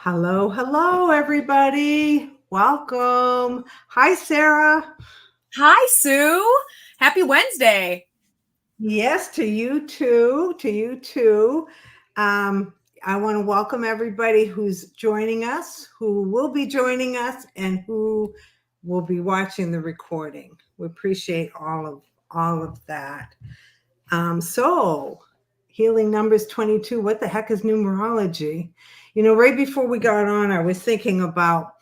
Hello, hello, everybody. Welcome. Hi, Sarah. Hi, Sue. Happy Wednesday. Yes, to you too. To you too. I want to welcome everybody who's joining us, who will be joining us, and who will be watching the recording. We appreciate all of that. So, healing numbers 22. What the heck is numerology? Right before we got on, I was thinking about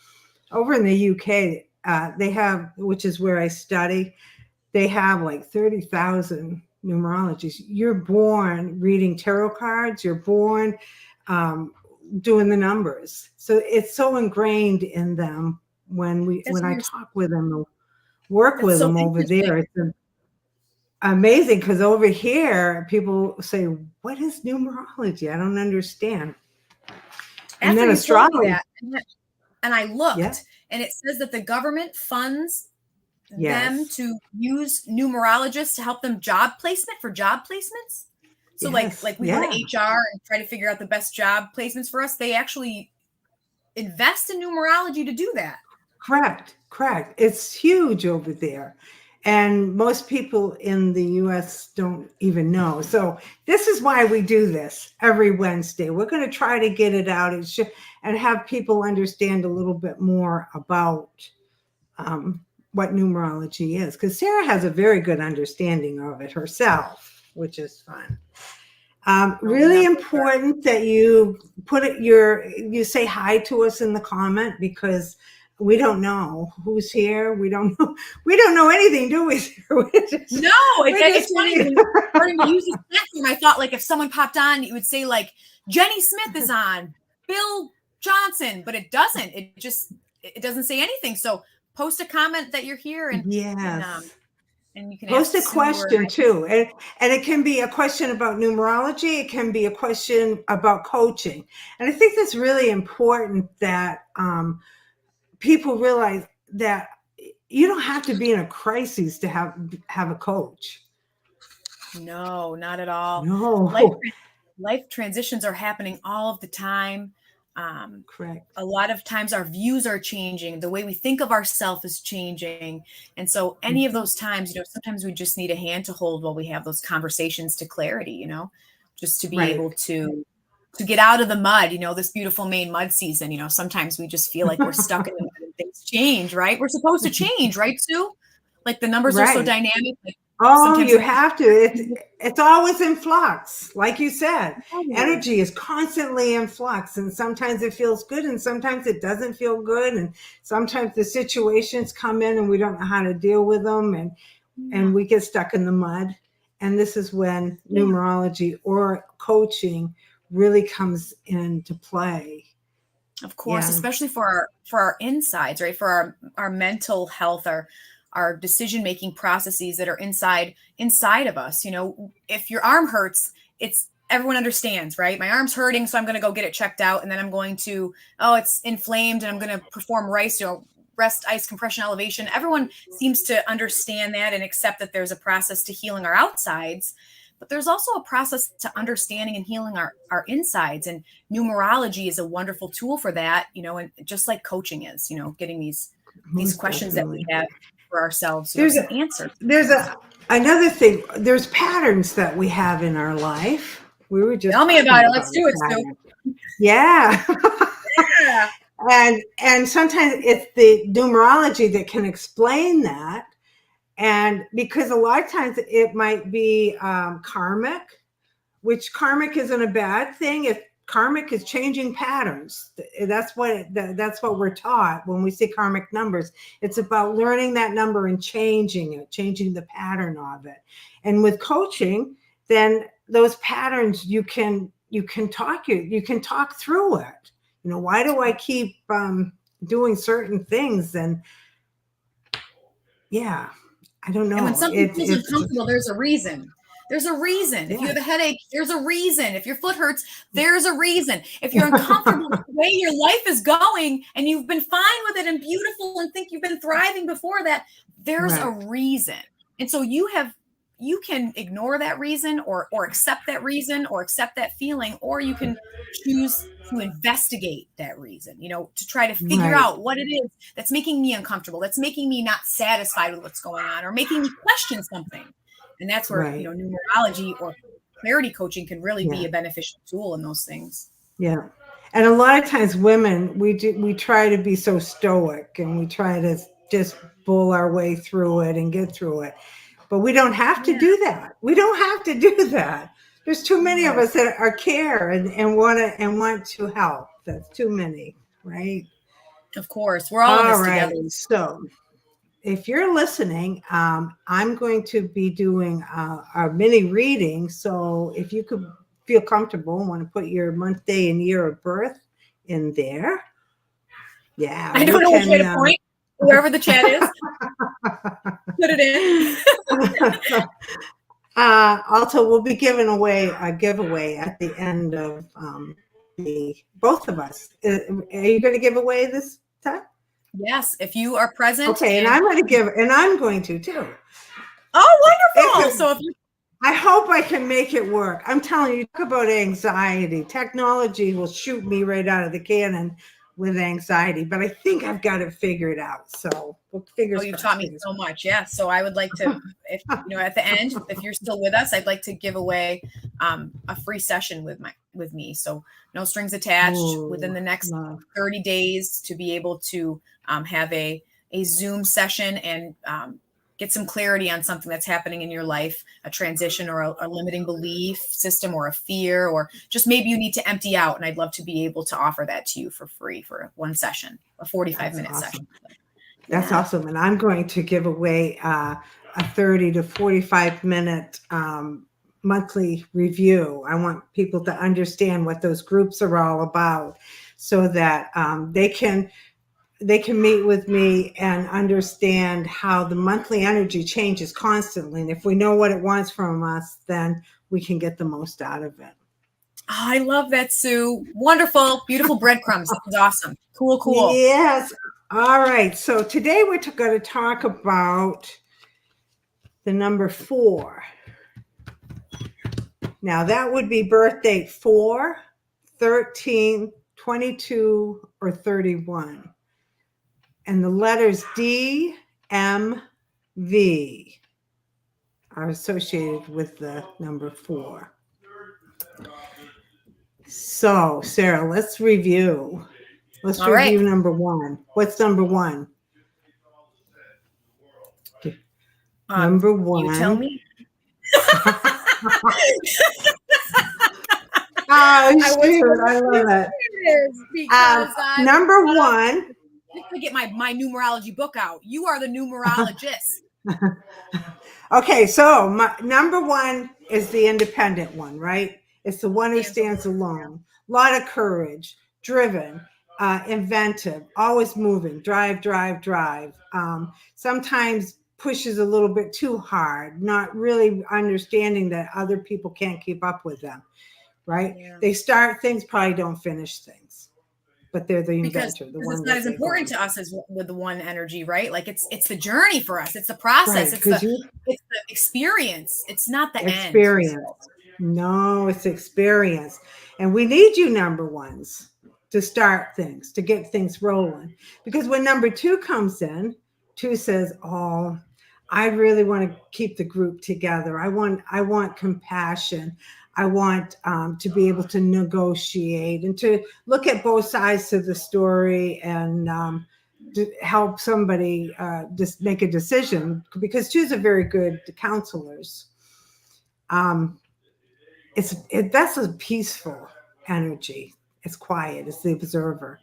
over in the UK, they have, which is where I study, they have like 30,000 numerologies. You're born reading tarot cards, you're born um, doing the numbers. So it's so ingrained in them when I talk with them, work That's with so them over interesting. there. It's amazing because over here, people say, "What is numerology? I don't understand." And After then you told me astrology, that, and I yeah, looked, and it says that the government funds them yes, to use numerologists to help them job placements. So yes, like we go to yeah. HR and try to figure out the best job placements for us. They actually invest in numerology to do that. Correct, correct. It's huge over there. And most people in the US don't even know. So this is why we do this every Wednesday. We're going to try to get it out and have people understand a little bit more about what numerology is. Because Sarah has a very good understanding of it herself, which is fun. Oh, we Really have for sure. important that you say hi to us in the comment because we don't know who's here. We don't know anything, do we? No, We're just it's funny sitting. when starting to use this platform. I thought like if someone popped on, it would say like Jenny Smith is on, Bill Johnson, but it doesn't. It doesn't say anything. So post a comment that you're here and Yes. and you can Post ask a Sue or question too. And it can be a question about numerology. It can be a question about coaching. And I think that's really important that people realize that you don't have to be in a crisis to have a coach. no, not at all. Life No. life transitions are happening all of the time. Correct. A lot of times our views are changing, the way we think of ourselves is changing, and so any of Mhm. those times, sometimes we just need a hand to hold while we have those conversations to clarity, just to be Right. able to get out of the mud, this beautiful Maine mud season. Sometimes we just feel like we're stuck in the mud and things change, right? We're supposed to change, right, Sue? Like the numbers are so Right. dynamic, like Oh, sometimes you we have have to. It's always in flux. Like you said, to. energy is constantly in flux, and sometimes it feels good and sometimes it doesn't feel good, and sometimes the situations come in and we don't know how to deal with them, and Yeah. we get stuck in the mud. And this is when Yeah. numerology or coaching really comes into play. Of course, Yeah. especially for our insides, right? For our mental health, our decision making processes that are inside of us. If your arm hurts, it's everyone understands, right? My arm's hurting, so I'm going to go get it checked out, and then I'm going to it's inflamed, and I'm going to perform rest, ice, compression, elevation. Everyone seems to understand that and accept that there's a process to healing our outsides. But there's also a process to understanding and healing our insides. And numerology is a wonderful tool for that, and just like coaching is, getting these Most questions that we definitely. have for ourselves, There's some a answers. there's a another thing. There's patterns that we have in our life. We were just Tell me talking about it. about Let's a do it, Sue. pattern. Yeah. Yeah. And sometimes it's the numerology that can explain that. And because a lot of times it might be karmic, which karmic isn't a bad thing. If karmic is changing patterns, that's what we're taught when we see karmic numbers. It's about learning that number and changing it, changing the pattern of it. And with coaching, then those patterns you can talk through it. Why do I keep doing certain things? And yeah, I don't And when know. something feels It's uncomfortable, there's a reason. There's a reason. If you have a yes, headache, there's a reason. If your foot hurts, there's a reason. If you're uncomfortable with the way your life is going and you've been fine with it and beautiful and think you've been thriving before that, there's a correct. reason. And so you have you can ignore that reason or accept that reason or accept that feeling, or you can choose to investigate that reason, to try to figure Right. out what it is that's making me uncomfortable, that's making me not satisfied with what's going on, or making me question something. And that's where, Right. numerology or clarity coaching can really be Yeah. a beneficial tool in those things. Yeah. And a lot of times women, we try to be so stoic and we try to just bull our way through it and get through it. But we don't have to do that. We don't have to do that. There's too many of us that are care and want to help. That's too many, right? Of course. We're all in this right. together. So if you're listening, I'm going to be doing a mini reading. So if you could feel comfortable and want to put your month, day, and year of birth in there. Yeah. I don't know which way to point. Wherever the chat is, put it in. Also, we'll be giving away a giveaway at the end of both of us. Are you going to give away this time? Yes, if you are present. Okay, and I'm going to too. Oh, wonderful! So if you, I hope I can make it work. I'm telling you, talk about anxiety. Technology will shoot me right out of the cannon with anxiety, but I think I've got it figured out. So you've taught me so much. Yeah. So I would like to, if at the end, if you're still with us, I'd like to give away a free session with me. So no strings attached within the next 30 days to be able to have a Zoom session and get some clarity on something that's happening in your life, a transition or a limiting belief system or a fear, or just maybe you need to empty out. And I'd love to be able to offer that to you for free for one session, a 45-minute session. That's awesome. And I'm going to give away a 30 to 45-minute monthly review. I want people to understand what those groups are all about so that they can meet with me and understand how the monthly energy changes constantly. And if we know what it wants from us, then we can get the most out of it. Oh, I love that, Sue. Wonderful, beautiful breadcrumbs. That was awesome. Cool. Yes. All right. So today we're going to talk about the number 4. Now that would be birth date 4, 13, 22, or 31. And the letters D, M, V are associated with the number 4. So, Sarah, let's review. Let's review number 1. What's number 1? Number 1. You tell me. Oh, shoot. I love it. Because number 1. I'm going to get my numerology book out. You are the numerologist. Okay, so number 1 is the independent one, right? It's the one who stands alone. A lot of courage, driven, inventive, always moving, drive. Sometimes pushes a little bit too hard, not really understanding that other people can't keep up with them, right? Yeah. They start things, probably don't finish things. But they're the inventor. Because it's not as important to us as with the 1 energy, right? Like it's the journey for us. It's the process. Right, it's the experience. It's not the experience. End. No, it's experience. And we need you number 1s to start things, to get things rolling. Because when number 2 comes in, 2 says, "Oh, I really want to keep the group together. I want compassion. I want to be able to negotiate and to look at both sides of the story and to help somebody just make a decision," because 2s are very good counselors. That's a peaceful energy. It's quiet. It's the observer,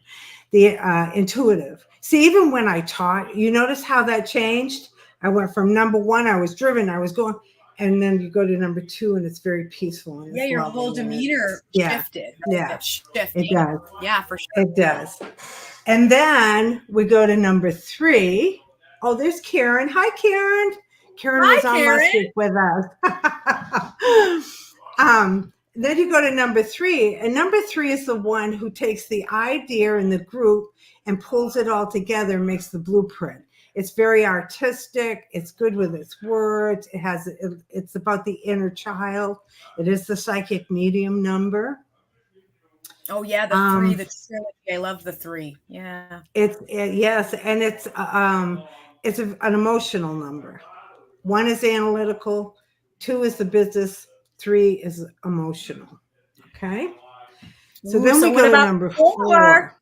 the intuitive. See, even when I taught, you notice how that changed? I went from number 1, I was driven, I was going. And then you go to number 2 and it's very peaceful. And your whole demeanor shifted. Yeah, it does. Yeah, for sure. It does. And then we go to number 3. Oh, there's Karen. Hi, Karen. Karen was on last week with us. Then you go to number 3. And number 3 is the one who takes the idea in the group and pulls it all together and makes the blueprint. It's very artistic. It's good with its words. It's about the inner child. It is the psychic medium number. Oh yeah, the three, Um, the trilogy. I love the three. Yeah. yes, and an emotional number. One is analytical, two is the business, three is emotional. Okay. So Ooh, then so we what go to about number four? 4.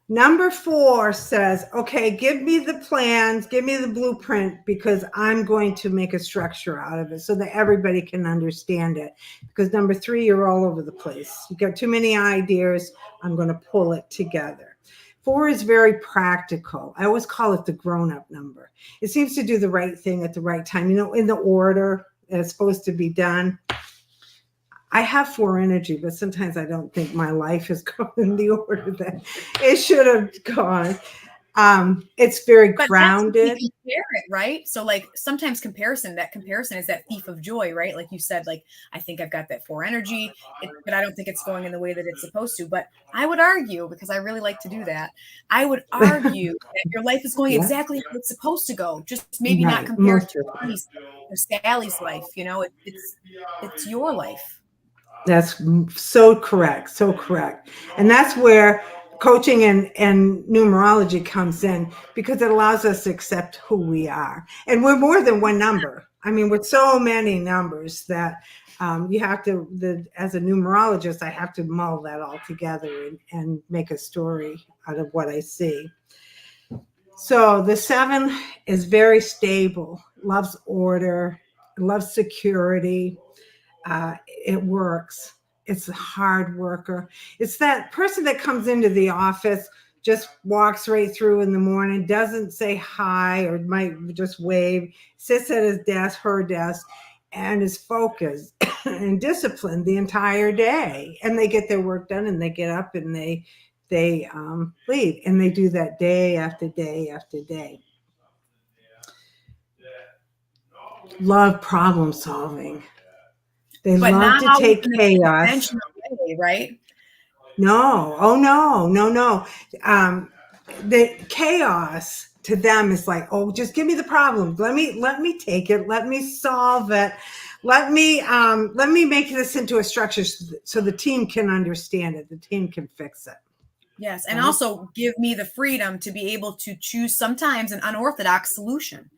Number 4 says, okay, give me the plans, give me the blueprint, because I'm going to make a structure out of it so that everybody can understand it. Because number 3, you're all over the place. You got too many ideas. I'm going to pull it together. 4 is very practical. I always call it the grown-up number. It seems to do the right thing at the right time, in the order that it's supposed to be done. I have 4 energy, but sometimes I don't think my life is going in the order that it should have gone. It's very But that's if we grounded. compare it, right? So like sometimes that comparison is that thief of joy, right? Like you said, like I think I've got that 4 energy, but I don't think it's going in the way that it's supposed to. But I would argue, because I really like to do that, I would argue that your life is going Yeah, exactly how it's supposed to go, just maybe not right. compared Most to of it. Tony's or Sally's life. It's your life. That's so correct. So correct. And that's where coaching and numerology comes in, because it allows us to accept who we are. And we're more than one number. I mean, with so many numbers that you have to, as a numerologist, I have to mull that all together and make a story out of what I see. So the 7 is very stable, loves order, loves security. It works. It's a hard worker. It's that person that comes into the office, just walks right through in the morning, doesn't say hi or might just wave, sits at his desk, her desk, and is focused and disciplined the entire day. And they get their work done, and they get up and they leave, and they do that day after day after day. Love problem solving. They But love not to always take in the chaos. conventional way, right? No, oh no, no, no. The chaos to them is like, oh, just give me the problem. Let me take it. Let me solve it. Let me make this into a structure so the team can understand it. The team can fix it. Yes, and Okay? also give me the freedom to be able to choose sometimes an unorthodox solution,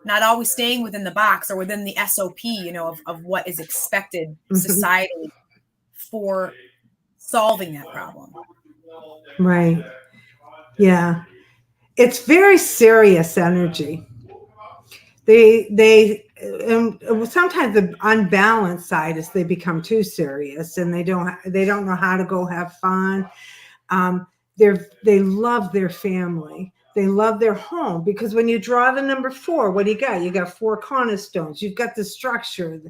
not always staying within the box or within the SOP, of what is expected Mhm. societally for solving that problem. Right. Yeah. It's very serious energy. They sometimes the unbalanced side is they become too serious, and they don't know how to go have fun. Um, they love their family. They love their home, because when you draw the number 4, what do you got? You got 4 cornerstones. You've got the structure.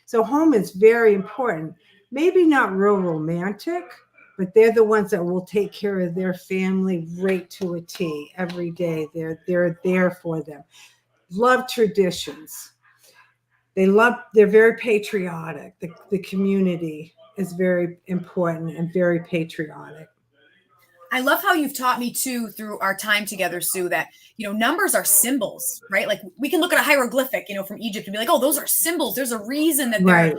So home is very important. Maybe not real romantic, but they're the ones that will take care of their family right to a T every day. They're there for them. Love traditions. They're very patriotic. The community is very important and very patriotic. I love how you've taught me too through our time together, Sue, that, numbers are symbols, right? Like we can look at a hieroglyphic, from Egypt and be like, oh, those are symbols. There's a reason that Right.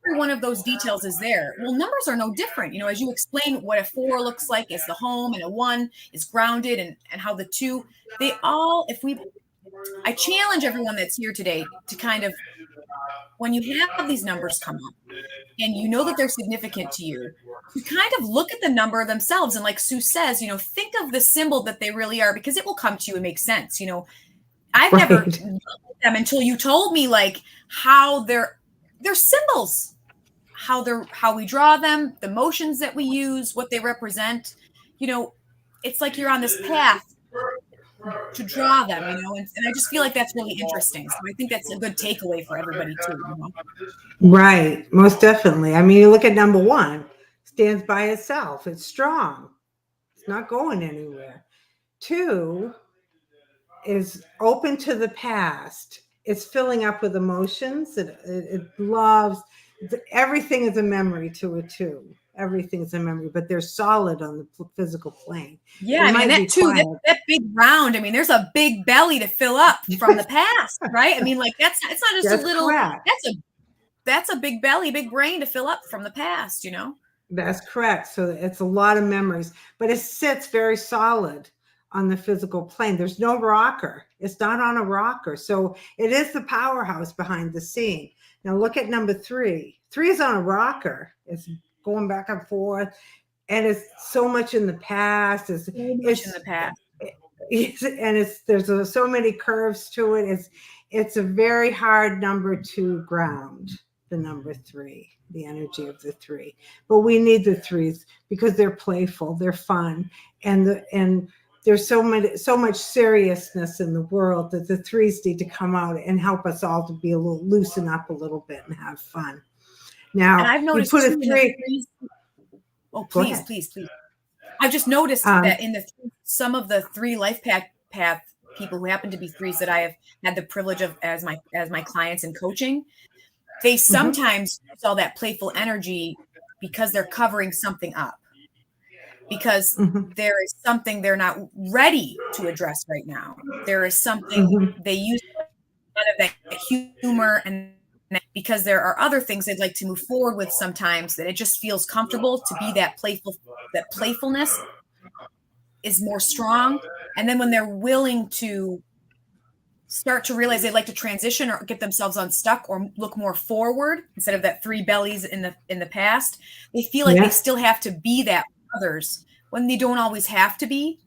every one of those details is there. Well, numbers are no different. As you explain what a 4 looks like is the home, and a 1 is grounded, and how the 2, they all, I challenge everyone that's here today to kind of, when you have these numbers come up and you know that they're significant to you, to kind of look at the number themselves. And like Sue says, think of the symbol that they really are, because it will come to you and make sense. I've never Right. looked at them until you told me like how they're symbols, how we draw them, the motions that we use, what they represent. It's like you're on this path to draw them, and I just feel like that's really interesting. So I think that's a good takeaway for everybody too. Right. Most definitely. I mean, you look at number 1, stands by itself. It's strong. It's not going anywhere. 2 is open to the past. It's filling up with emotions. It loves everything is a memory to a 2. Everything is a memory, but they're solid on the physical plane. Yeah, They I mean, might and be that too, quiet. that big round, I mean, there's a big belly to fill up from the past, right? I mean, like it's not just a That's little, correct. that's a big belly, big brain to fill up from the past, you know? That's correct. So it's a lot of memories, but it sits very solid on the physical plane. There's no rocker. It's not on a rocker. So it is the powerhouse behind the scene. Now look at number 3. 3 is on a rocker. It's going back and forth, and it's so much in the past. So much in the past. There's so many curves to it. It's a very hard number to ground, the number 3, the energy of the 3. But we need the 3s because they're playful, they're fun, and there's so much seriousness in the world that the 3s need to come out and help us all to be a little, loosen up a little bit and have fun. Now, and I've noticed you put too, a 3. Oh, please, please, please. I've just noticed that in some of the 3 life path people who happen to be 3s that I have had the privilege of as my clients in coaching, they sometimes use all that playful energy because they're covering something up, because there is something they're not ready to address right now. There is something they use a lot of that humor, and because there are other things they'd like to move forward with sometimes, that it just feels comfortable to be that playfulness is more strong. And then when they're willing to start to realize they'd like to transition or get themselves unstuck or look more forward instead of that 3 bellies in the past, they feel like they still have to be that with others when they don't always have to be.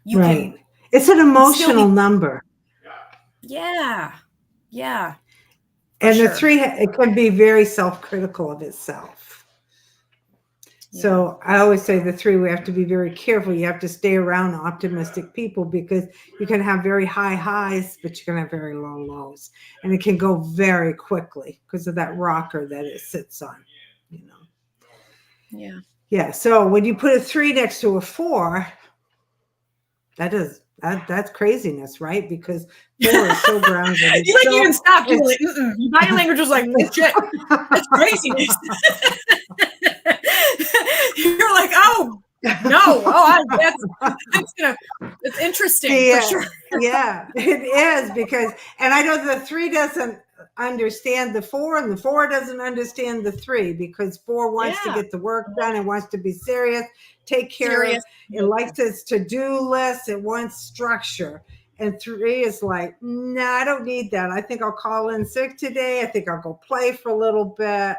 You can. It's an emotional number. Yeah. And sure. The 3, it can be very self-critical of itself. Yeah. So I always say the 3, we have to be very careful. You have to stay around optimistic people because you can have very high highs, but you can have very low lows. And it can go very quickly because of that rocker that it sits on, you know. Yeah. Yeah. So when you put a 3 next to a 4, that's craziness, right? Because 4 is so grounded. You like even stopped. You were like, your body language was like, no shit. That's craziness. You're like, oh no, it's interesting for sure. Yeah, it is because, and I know the 3 doesn't understand the 4, and the 4 doesn't understand the 3 because 4 wants to get the work done. It wants to be serious, take care of. It likes its to-do list. It wants structure. And 3 is like, nah, I don't need that. I think I'll call in sick today. I think I'll go play for a little bit.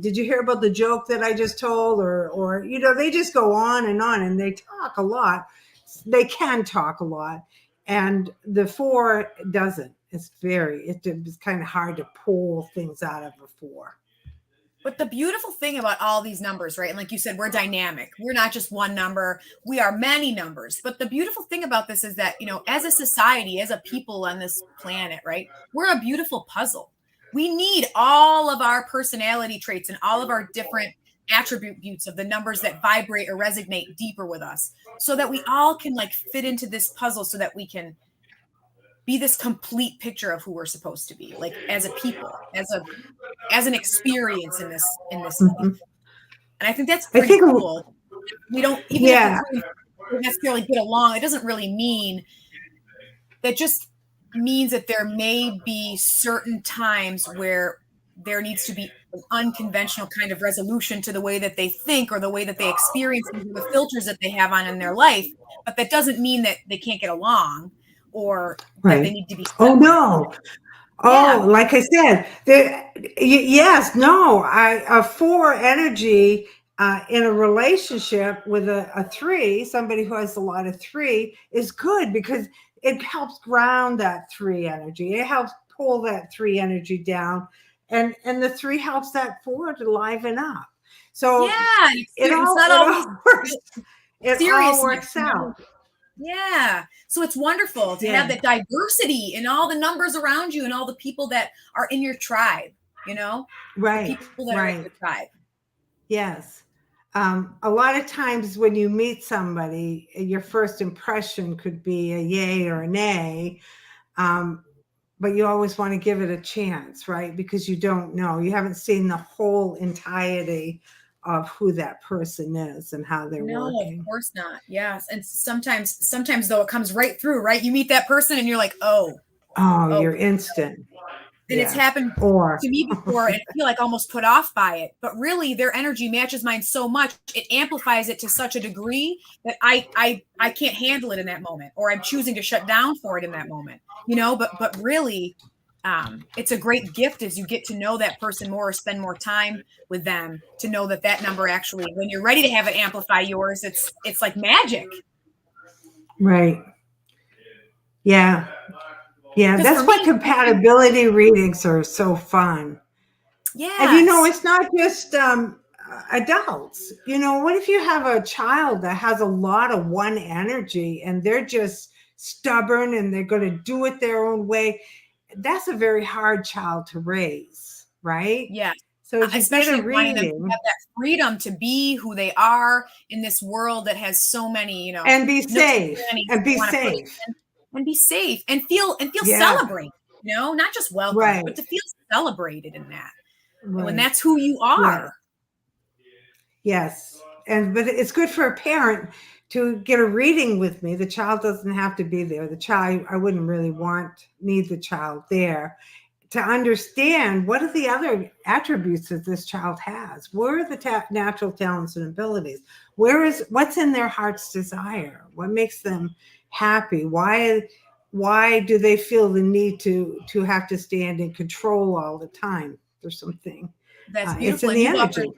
Did you hear about the joke that I just told? Or you know, they just go on, and they talk a lot. They can talk a lot. And the 4 doesn't. It's kind of hard to pull things out of a 4. But the beautiful thing about all these numbers, right? And like you said, we're dynamic. We're not just one number. We are many numbers. But the beautiful thing about this is that, you know, as a society, as a people on this planet, right? We're a beautiful puzzle. We need all of our personality traits and all of our different attributes of the numbers that vibrate or resonate deeper with us so that we all can like fit into this puzzle so that we can be this complete picture of who we're supposed to be, like as a people, as an experience in this life. And I think that's pretty cool. We don't, even if we necessarily get along, it doesn't really mean that. Just means that there may be certain times where there needs to be an unconventional kind of resolution to the way that they think or the way that they experience the filters that they have on in their life. But that doesn't mean that they can't get along or that they need to be separate. Oh no. Oh, like I said, a 4 energy in a relationship with a 3, somebody who has a lot of 3 is good because it helps ground that 3 energy. It helps pull that 3 energy down, and the 3 helps that 4 to liven up. So it all works out. Yeah. So it's wonderful to have that diversity in all the numbers around you and all the people that are in your tribe, you know? Right. The people that are in your tribe. Yes. A lot of times when you meet somebody, your first impression could be a yay or a nay. but you always want to give it a chance, right? Because you don't know. You haven't seen the whole entirety of who that person is and how they're No, of working. course not. Yes. And sometimes though it comes right through, right? You meet that person and you're like, oh, Oh, oh. you're instant. And it's Yeah. happened Or to me before, and I feel like almost put off by it. But really their energy matches mine so much, it amplifies it to such a degree that I can't handle it in that moment, or I'm choosing to shut down for it in that moment. But really, it's a great gift as you get to know that person more or spend more time with them, to know that number actually, when you're ready to have it amplify yours, it's like magic. right. Yeah. Yeah. Because That's for why me, compatibility readings are so fun. And yes, it's not just adults. What if you have a child that has a lot of one energy and they're just stubborn and they're going to do it their own way? That's a very hard child to raise, right? yes. So if you get a Especially wanting them to reading have that freedom to be who they are in this world that has so many, and be nooks and safe crannies and that be want to push safe. in, and be safe and feel Yeah, celebrate, not just welcomed, but right, to feel celebrated in that. And when right, that's who you right. are. Yes. But it's good for a parent to get a reading with me. The child doesn't have to be there. The child, I wouldn't really need the child there, to understand what are the other attributes that this child has. Where are the natural talents and abilities? What's in their heart's desire? What makes them happy? Why do they feel the need to have to stand in control all the time for something? That's It's beautiful. in And the energy.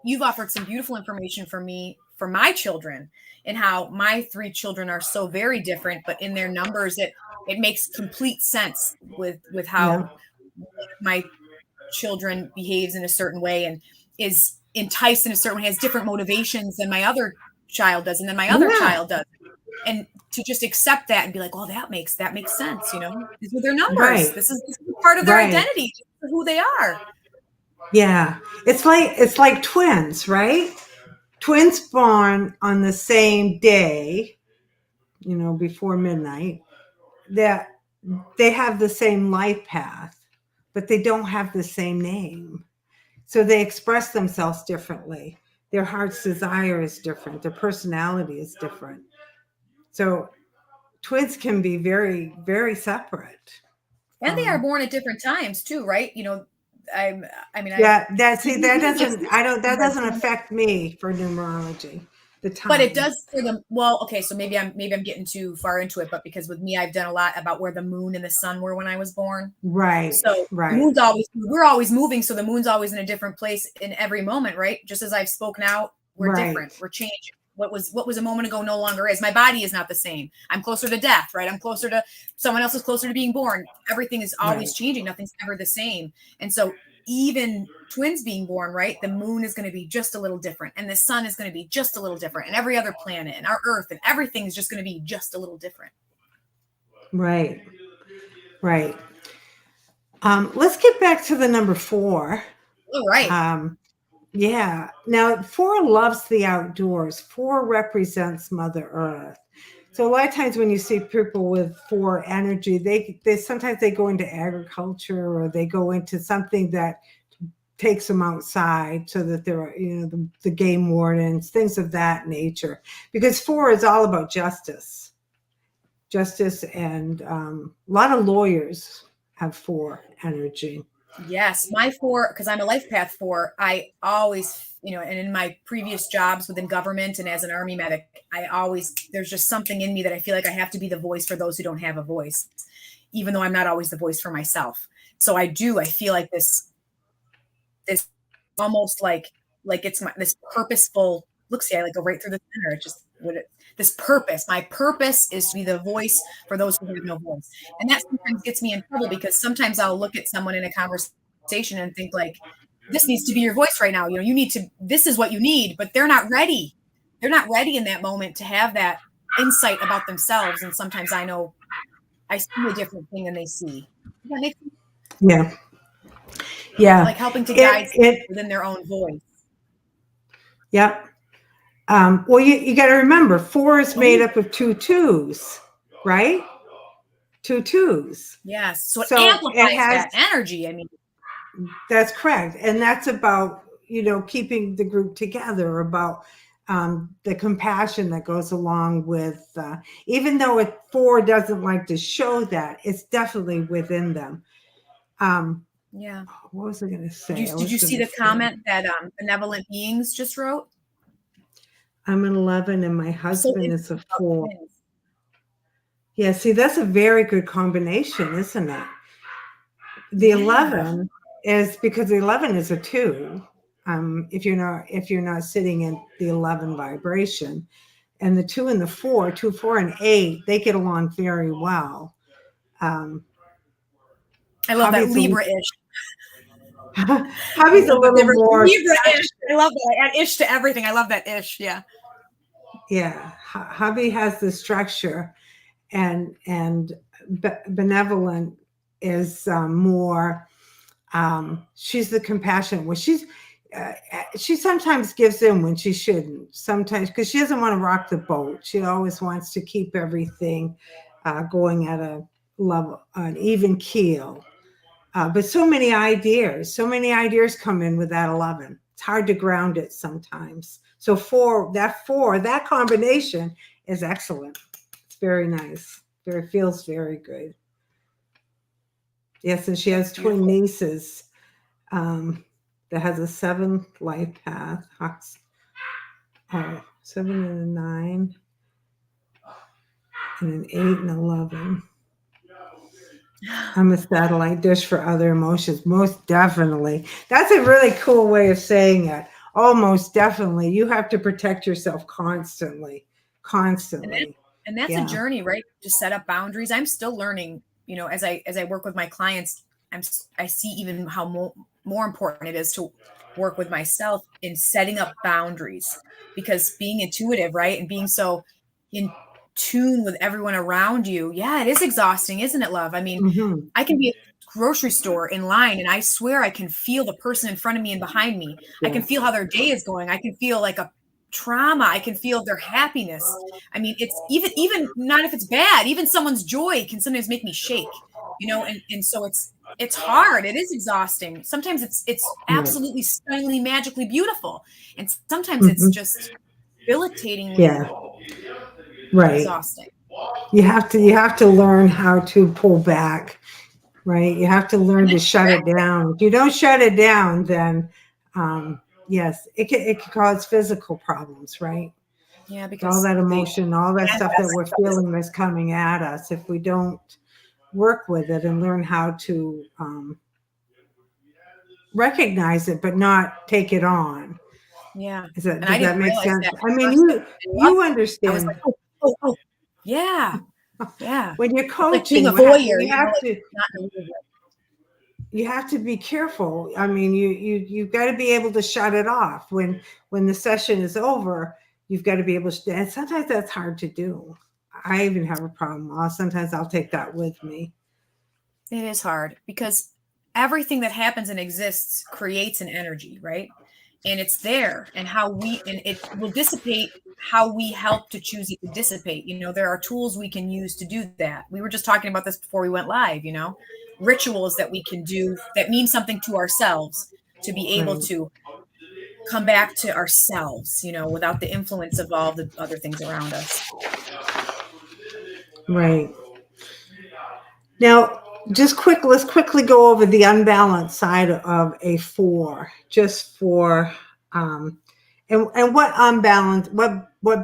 you've offered some beautiful information for me, for my children, and how my three children are so very different, but in their numbers, it makes complete sense with Yeah. how my children behaves in a certain way and is enticed in a certain way, has different motivations than my other child does, and then my other Yeah. child does. And to just accept that and be like, oh, that makes sense. These are their numbers. Right. This is part of their Right. identity, who they are. Yeah. It's like twins, right? Twins born on the same day, before midnight, that they have the same life path, but they don't have the same name. So they express themselves differently. Their heart's desire is different. Their personality is different. So twins can be very, very separate. And they are born at different times too, right? I'm, I mean, I, Yeah, that doesn't but affect me for numerology. The it time. does for them. Well, okay, so maybe I'm getting too far into it, but because with me, I've done a lot about where the moon and the sun were when I was born. Right, So the right, moon's we're always moving. So the moon's always in a different place in every moment, right? Just as I've spoken out, we're different. right, We're changing. What was a moment ago no longer is. My body is not the same. I'm closer to death, right? I'm closer to someone else is closer to being born. Everything is always right, changing. Nothing's ever the same. And so even twins being born, right? The moon is going to be just a little different, and the sun is going to be just a little different, and every other planet and our earth and everything is just going to be just a little different. right, right. Let's get back to the number 4. All right. Yeah. Now, 4 loves the outdoors. 4 represents Mother Earth. So a lot of times when you see people with 4 energy, they sometimes they go into agriculture, or they go into something that takes them outside, so that they're, the game wardens, things of that nature. Because 4 is all about justice. And a lot of lawyers have 4 energy. Yes, my 4, because I'm a life path 4, I always, and in my previous jobs within government and as an Army medic, there's just something in me that I feel like I have to be the voice for those who don't have a voice, even though I'm not always the voice for myself. So I feel like this almost like it's this purposeful, see, I like go right through the center. It's just this purpose. My purpose is to be the voice for those who have no voice. And that sometimes gets me in trouble, because sometimes I'll look at someone in a conversation and think like, this needs to be your voice right now. This is what you need, but they're not ready. They're not ready in that moment to have that insight about themselves. And sometimes I know I see a different thing than they see. Does that make sense? Yeah. Yeah. Like helping to guide within their own voice. Yep. Well, you got to remember, 4 is made up of 2 2s, right? 2 twos. Yes. So it So it amplifies has, that energy. I mean, that's correct. And that's about, keeping the group together, about the compassion that goes along with, even though 4 doesn't like to show that, it's definitely within them. yeah. What was I going to say? Did you see the comment that benevolent beings just wrote? I'm an 11 and my So husband is a interesting about 4. twins. Yeah, see, that's a very good combination, isn't it? The Yeah. 11 is because the 11 is a 2. If you're not sitting in the 11 vibration, and the 2 and the 4, 2, 4, and 8, they get along very well. I love that Libra-ish. Hubby's a little more Libra-ish. I love that. I add ish to everything. I love that ish. Yeah. Yeah, hubby has the structure, and benevolent is more. She's the compassionate one. She sometimes gives in when she shouldn't. Sometimes because she doesn't want to rock the boat. She always wants to keep everything going at a level, an even keel. But so many ideas come in with that 11. It's hard to ground it sometimes. So that combination is excellent. It's very nice. Feels very good. Yes, and she has twin nieces. That has a 7 life path. 7 and a 9, and an 8 and 11. I'm a satellite dish for other emotions. Most definitely. That's a really cool way of saying it. Oh, most definitely. You have to protect yourself constantly. And that's a journey, right? To set up boundaries. I'm still learning, as I work with my clients, I see even how more important it is to work with myself in setting up boundaries, because being intuitive, right? And being so in tune with everyone around you. Yeah, it is exhausting, isn't it, love? I mean, I can be at the grocery store in line and I swear I can feel the person in front of me and behind me. I can feel how their day is going. I can feel like a trauma. I can feel their happiness. I mean, it's even not if it's bad, even someone's joy can sometimes make me shake, and so it's hard. It is exhausting. Sometimes it's absolutely stunningly, magically beautiful. And sometimes it's just debilitatingly exhausting. You have to learn how to pull back, right? You have to learn to shut it down. If you don't shut it down, then yes, it can cause physical problems, right? Yeah, because all that emotion, all that stuff that we're feeling that's coming at us, if we don't work with it and learn how to recognize it, but not take it on. Yeah. Does that make sense? I mean, you understand. I was like, oh, yeah. Yeah. When you're coaching, you have to be careful. I mean, you've got to be able to shut it off when the session is over. You've got to be able to, and sometimes that's hard to do. I even have a problem. Sometimes I'll take that with me. It is hard because everything that happens and exists creates an energy, right? And it's there, and it will dissipate how we help to choose it to dissipate. There are tools we can use to do that. We were just talking about this before we went live, rituals that we can do that mean something to ourselves, to be able to come back to ourselves, without the influence of all the other things around us. Right. Now, let's quickly go over the unbalanced side of a 4, just for and what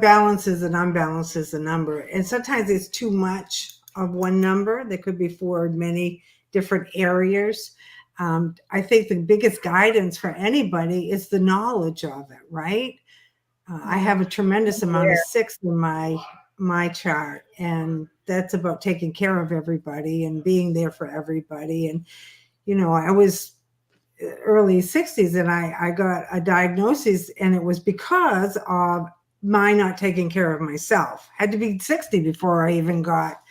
balances and unbalances a number. And sometimes it's too much of one number. There could be 4 in many different areas. I think the biggest guidance for anybody is the knowledge of it, right? I have a tremendous amount of 6 in my chart, and that's about taking care of everybody and being there for everybody. And I was early 60s and I got a diagnosis, and it was because of my not taking care of myself. Had to be 60 before I even got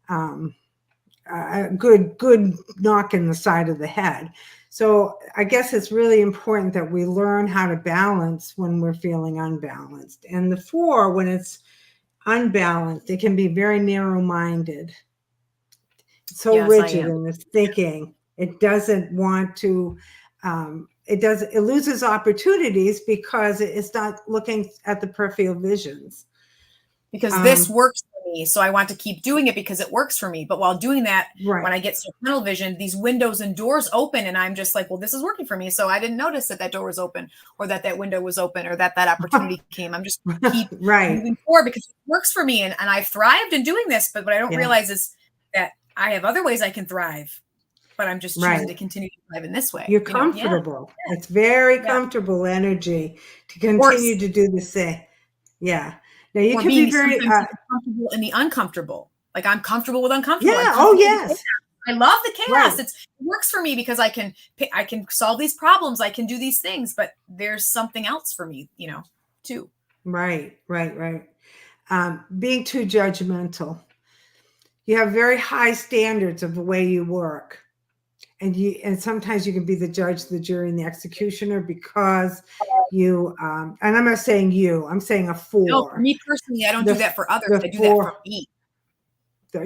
a good knock in the side of the head. So I guess it's really important that we learn how to balance when we're feeling unbalanced. And the 4, when it's unbalanced, it can be very narrow-minded. so Yes, I rigid am. in its thinking. It doesn't want to, it loses opportunities because it's not looking at the peripheral visions. Because this works for me. So I want to keep doing it because it works for me. But while doing that, Right. when I get to tunnel vision, these windows and doors open and I'm just like, well, this is working for me. So I didn't notice that door was open or that window was open or that opportunity came. I'm just keep right. moving forward because it works for me. And I've thrived in doing this, but what I don't realize is that I have other ways I can thrive, but I'm just choosing to continue to thrive in this way. You're comfortable. Yeah. It's very comfortable energy to continue to do the same. Yeah. Now you can be very comfortable in the uncomfortable. Like I'm comfortable with uncomfortable. Yeah. Oh yes. I love the chaos. It works for me because I can solve these problems. I can do these things, but there's something else for me, too. Right. Being too judgmental. You have very high standards of the way you work. And sometimes you can be the judge, the jury, and the executioner because you, and I'm not saying you, I'm saying a four. No, for me personally, I don't do that for others. I do that for me.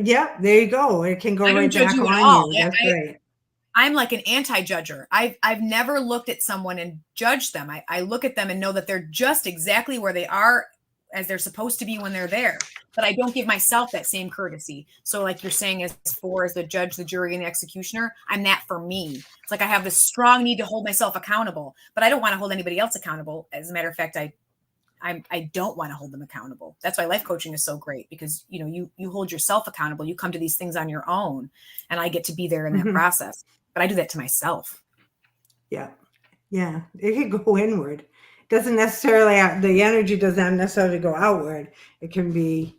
Yeah, there you go. It can go right back on you. That's right. I'm like an anti-judger. I've never looked at someone and judged them. I look at them and know that they're just exactly where they are as they're supposed to be when they're there. But I don't give myself that same courtesy. So like you're saying, as the judge, the jury, and the executioner, I'm that for me. It's like I have this strong need to hold myself accountable, but I don't want to hold anybody else accountable. As a matter of fact, I don't want to hold them accountable. That's why life coaching is so great because, you hold yourself accountable. You come to these things on your own and I get to be there in that process, but I do that to myself. Yeah. Yeah. It can go inward. It doesn't necessarily, the energy doesn't necessarily go outward. It can be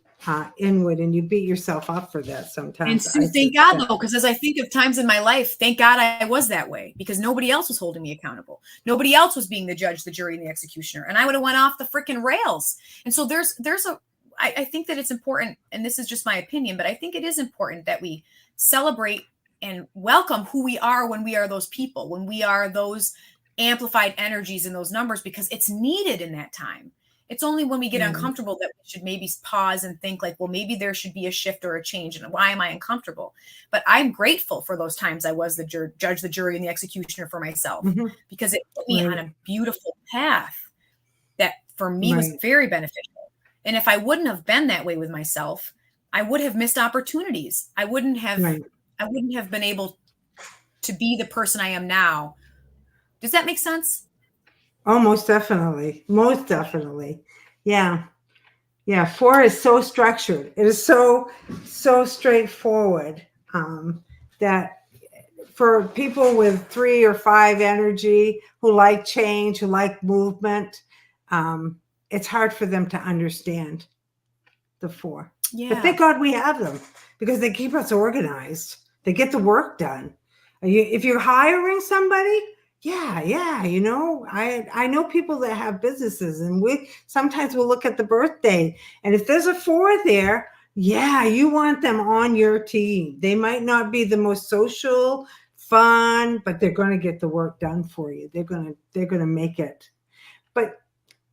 inward and you beat yourself up for that sometimes. And Sue, thank God though, because as I think of times in my life, thank God I was that way because nobody else was holding me accountable. Nobody else was being the judge, the jury, and the executioner. And I would have went off the freaking rails. And so I think that it's important, and this is just my opinion, but I think it is important that we celebrate and welcome who we are when we are those people, when we are those amplified energies in those numbers, because it's needed in that time. It's only when we get uncomfortable that we should maybe pause and think like, well, maybe there should be a shift or a change. And why am I uncomfortable? But I'm grateful for those times I was the judge, the jury, and the executioner for myself because it put me on a beautiful path that for me was very beneficial. And if I wouldn't have been that way with myself, I would have missed opportunities. I wouldn't have been able to be the person I am now. Does that make sense? Oh, most definitely. Most definitely. Yeah. Yeah. 4 is so structured. It is so straightforward that for people with 3 or 5 energy who like change, who like movement, it's hard for them to understand the 4. Yeah. But thank God we have them because they keep us organized. They get the work done. If you're hiring somebody, yeah. I know people that have businesses and sometimes we'll look at the birthday and if there's a 4 there, you want them on your team. They might not be the most social, fun, but they're going to get the work done for you. They're going to make it. But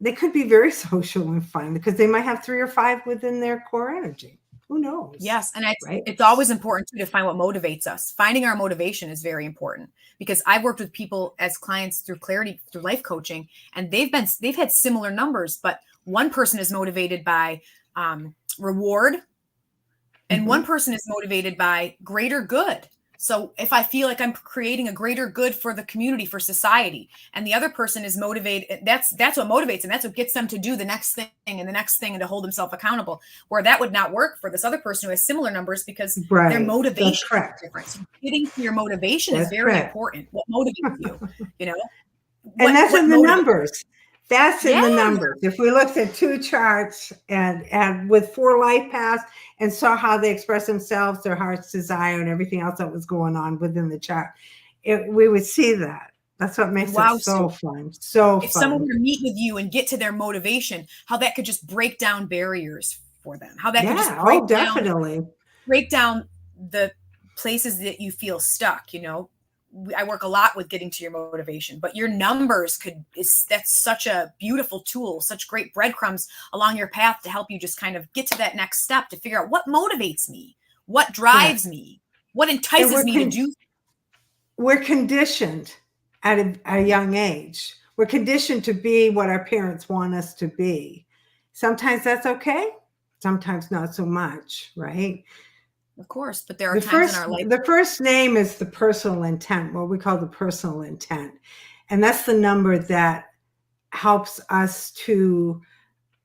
they could be very social and fun because they might have 3 or 5 within their core energy. Who knows? Yes. And it's always important to find what motivates us. Finding our motivation is very important because I've worked with people as clients through clarity, through life coaching, and they've had similar numbers, but one person is motivated by reward and one person is motivated by greater good. So if I feel like I'm creating a greater good for the community, for society, and the other person is motivated, that's what motivates them. That's what gets them to do the next thing and the next thing and to hold themselves accountable, where that would not work for this other person who has similar numbers because their motivation is different. So getting to your motivation is very important. What motivates you, And that's in the numbers. That's in the numbers. If we looked at 2 charts and with 4 life paths and saw how they express themselves, their heart's desire and everything else that was going on within the chart, we would see that. That's what makes it so fun. If someone were to meet with you and get to their motivation, how that could just break down barriers for them. How that could just break down the places that you feel stuck, I work a lot with getting to your motivation, but your numbers that's such a beautiful tool, such great breadcrumbs along your path to help you just kind of get to that next step to figure out what motivates me, what drives me, What entices me to do? We're conditioned at a young age. We're conditioned to be what our parents want us to be. Sometimes that's okay. Sometimes not so much, right? Of course, but there are times in our life. The first name is the personal intent, what we call the personal intent. And that's the number that helps us to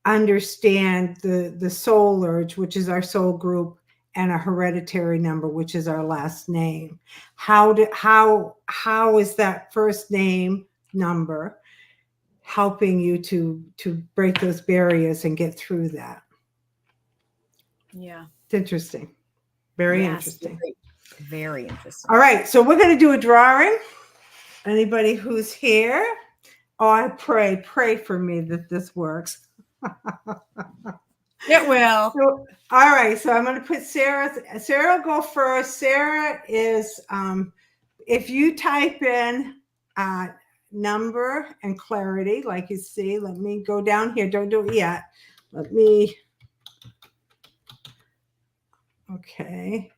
understand the soul urge, which is our soul group, and a hereditary number, which is our last name. How is that first name number helping you to break those barriers and get through that? Yeah. It's interesting. Very interesting. Very interesting. All right. So we're going to do a drawing. Anybody who's here? Oh, I pray for me that this works. It will. So, all right. So I'm going to put Sarah will go first. Sarah is, if you type in number and clarity, like you see, let me go down here. Don't do it yet. Okay.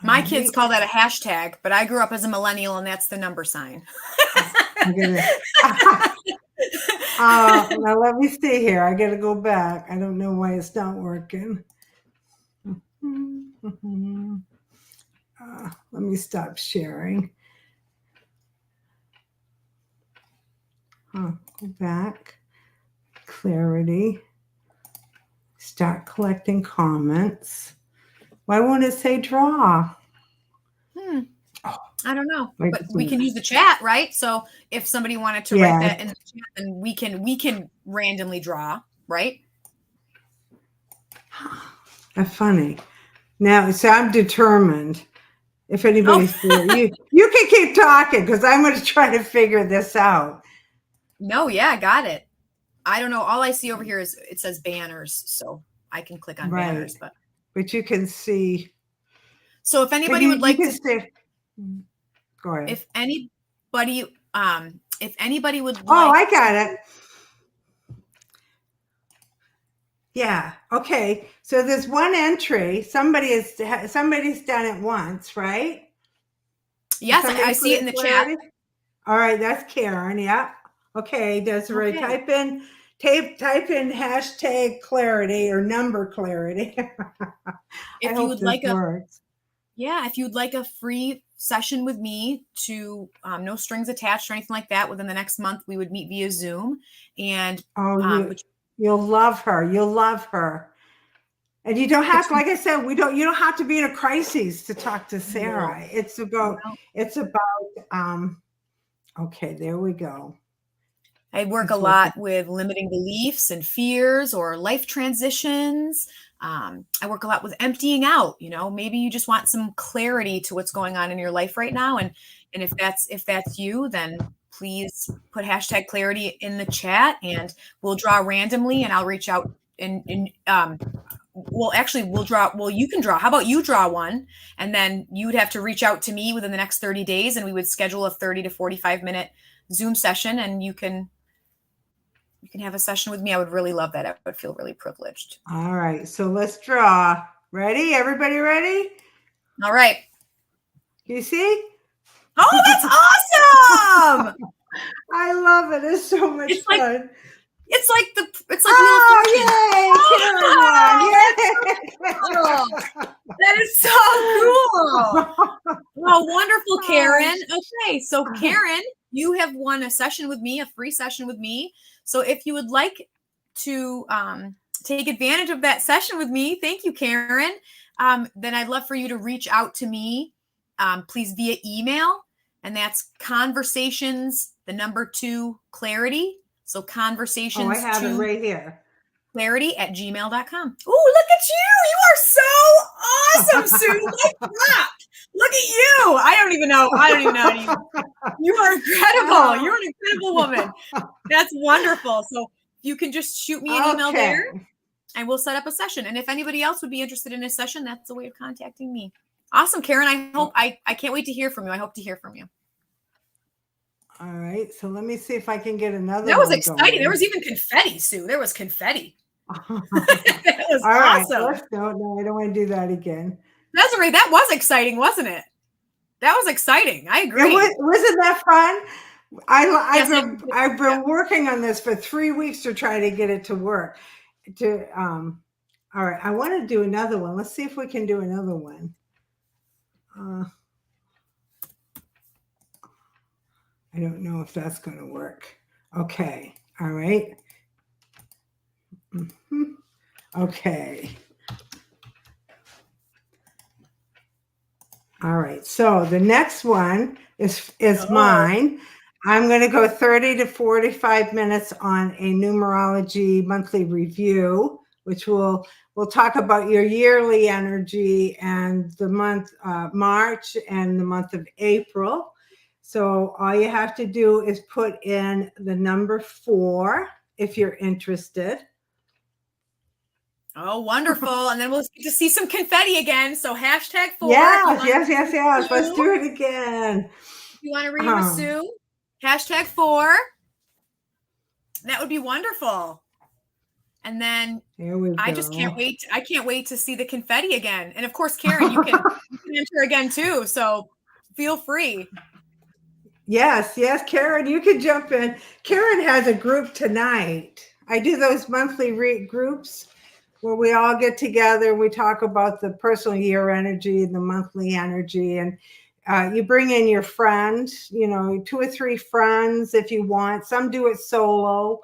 My kids call that a hashtag, but I grew up as a millennial, and that's the number sign. Now let me see here. I got to go back. I don't know why it's not working. Let me stop sharing. Go back. Clarity. Start collecting comments. Why won't it say draw? I don't know, but we can use the chat, right? So if somebody wanted to write that in the chat, then we can randomly draw, right? That's funny. Now, so I'm determined. If anybody's you can keep talking because I'm going to try to figure this out. No, yeah, I got it. I don't know. All I see over here is it says banners, so I can click on banners, but you can see. So if anybody would like to say, go ahead. If anybody would like, I got it. Yeah. Okay. So there's one entry. Somebody's done it once, right? Yes, I see it in the chat. All right, that's Karen. Yeah. Okay, Desiree, type in hashtag clarity or number clarity. If you would like if you'd like a free session with me to no strings attached or anything like that within the next month, we would meet via Zoom. And you'll love her. You'll love her. And you don't have to, like I said, you don't have to be in a crisis to talk to Sarah. No. It's about okay, there we go. I work a lot with limiting beliefs and fears or life transitions. I work a lot with emptying out. Maybe you just want some clarity to what's going on in your life right now. And if that's you, then please put hashtag clarity in the chat, and we'll draw randomly, and I'll reach out and we'll draw. Well, you can draw. How about you draw one, and then you'd have to reach out to me within the next 30 days, and we would schedule a 30 to 45 minute Zoom session, and you can have a session with me. I would really love that. I would feel really privileged. All right. So let's draw. Ready? Everybody ready? All right. You see? Oh, that's awesome. I love it. It's so much fun. It's like that is so cool. Oh, wonderful, Karen. Okay, so Karen, you have won a session with me, a free session with me. So if you would like to take advantage of that session with me, thank you, Karen. Then I'd love for you to reach out to me, please, via email, and that's conversations, 2 clarity. So conversations. I have it right here. clarity@gmail.com. Oh, look at you. You are so awesome, Sue. Look at you. I don't even know. You are incredible. You're an incredible woman. That's wonderful. So you can just shoot me an email there, and we'll set up a session. And if anybody else would be interested in a session, that's a way of contacting me. Awesome, Karen. I can't wait to hear from you. I hope to hear from you. All right. So let me see if I can get another. That was exciting. Going. There was even confetti, Sue. There was confetti. That was awesome. No, I don't want to do that again. Desiree, that was exciting, wasn't it? That was exciting. I agree. Wasn't that fun? Yes, I've been working on this for 3 weeks to try to get it to work. All right, I want to do another one. Let's see if we can do another one. I don't know if that's going to work. Okay. All right. Okay. All right. So the next one is mine. I'm going to go 30 to 45 minutes on a numerology monthly review, which we'll talk about your yearly energy and the month March and the month of April. So all you have to do is put in the number 4 if you're interested. Oh, wonderful. And then we'll get to see some confetti again. So #4. Yes. Let's do it again. If you want to read with Sue, #4. That would be wonderful. And then I just can't wait. I can't wait to see the confetti again. And of course, Karen, you can enter again too. So feel free. Yes, Karen, you can jump in. Karen has a group tonight. I do those monthly groups where we all get together. We talk about the personal year energy and the monthly energy. And you bring in your friends, 2 or 3 friends if you want. Some do it solo.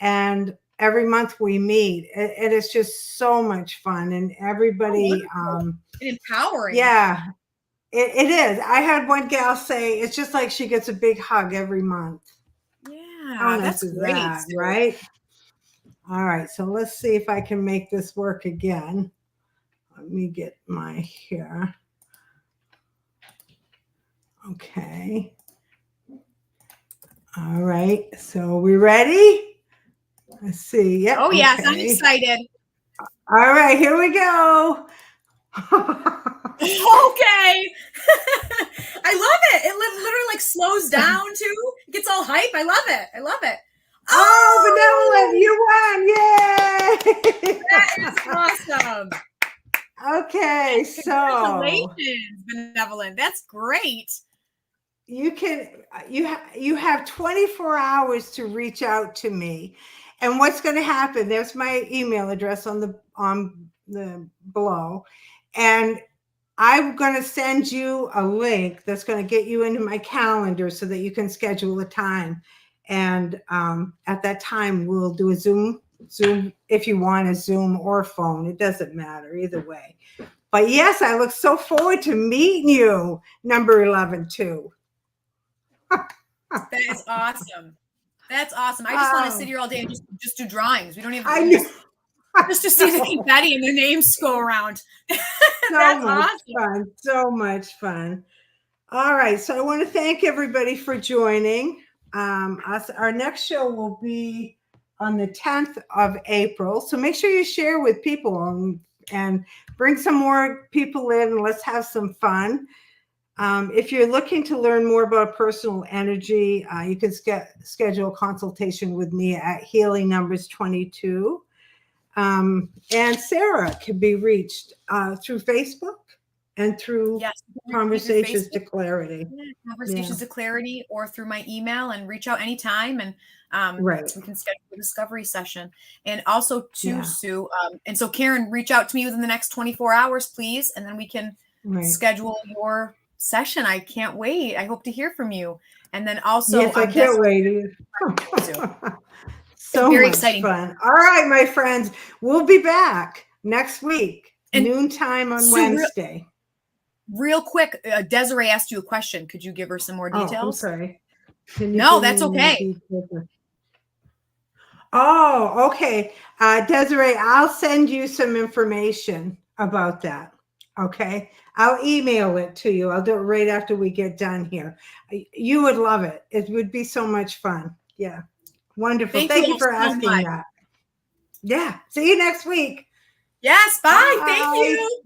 And every month we meet. It is just so much fun. And everybody. And empowering. Yeah. It is. I had one gal say it's just like she gets a big hug every month. Yeah, that's great. Right? All right. So let's see if I can make this work again. Let me get my hair. Okay. All right. So we ready? Let's see. Yep. Oh, yes. Okay. I'm excited. All right. Here we go. Okay. I love it. It literally like slows down too. It gets all hype. I love it. Oh, Benevolent, you won. Yay. That is awesome. Okay. So congratulations, Benevolent. That's great. You have 24 hours to reach out to me. And what's going to happen? There's my email address on the below. And I'm going to send you a link that's going to get you into my calendar so that you can schedule a time. And at that time, we'll do a Zoom if you want a Zoom or phone. It doesn't matter either way. But yes, I look so forward to meeting you, number 11 too. That is awesome. That's awesome. I just want to sit here all day and just do drawings. We don't even just to see the confetti and the names go around. So much fun. All right. So I want to thank everybody for joining us. Our next show will be on the 10th of April. So make sure you share with people and bring some more people in and let's have some fun. If you're looking to learn more about personal energy, you can schedule a consultation with me at Healing Numbers 22. And Sarah can be reached through Facebook and through Conversations to Clarity. Conversations to Clarity, or through my email, and reach out anytime. And we can schedule a discovery session. And also to Sue. And so Karen, reach out to me within the next 24 hours, please. And then we can schedule your session. I can't wait. I hope to hear from you. And then also, yes, I can't wait. So very exciting fun. All right, my friends, we'll be back next week, noontime on Wednesday. Real quick, Desiree asked you a question. Could you give her some more details? I'm sorry. No, that's okay. Oh, okay. Desiree, I'll send you some information about that. Okay. I'll email it to you. I'll do it right after we get done here. You would love it. It would be so much fun. Yeah. Wonderful. Thank you for asking that. Yeah. See you next week. Yes. Bye. Thank you.